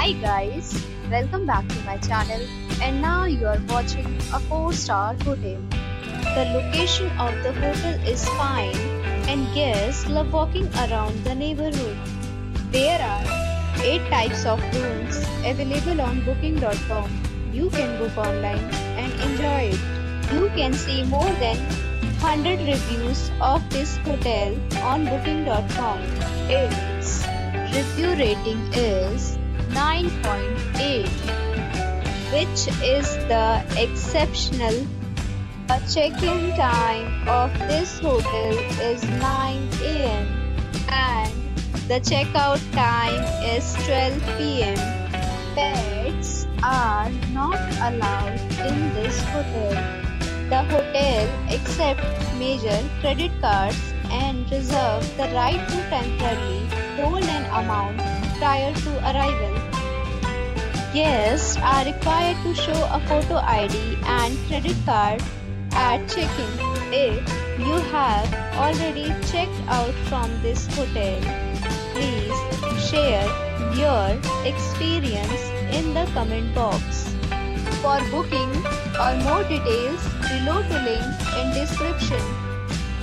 Hi guys, welcome back to my channel, and now you are watching a 4-star hotel. The location of the hotel is fine and guests love walking around the neighborhood. There are 8 types of rooms available on booking.com. You can book online and enjoy it. You can see more than 100 reviews of this hotel on booking.com. Its review rating is 9.8, which is the exceptional. The check-in time of this hotel is 9 a.m. and the checkout time is 12 p.m. Pets are not allowed in this hotel. The hotel accepts major credit cards and reserves the right to temporarily hold an amount prior to arrival. Guests are required to show a photo ID and credit card at check-in. If you have already checked out from this hotel, please share your experience in the comment box. For booking or more details, below the link in description.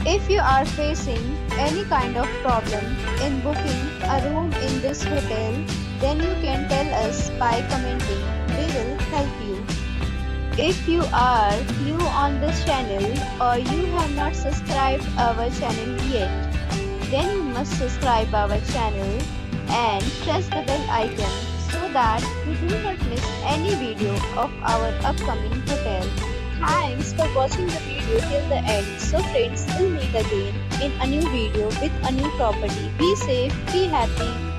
If you are facing any kind of problem in booking a room in this hotel, then you can tell us by commenting. We will help you. If you are new on this channel or you have not subscribed our channel yet, then you must subscribe our channel and press the bell icon so that you do not miss any video of our upcoming hotel. Thanks for watching the video till the end. So friends, we'll meet again in a new video with a new property. Be safe, be happy.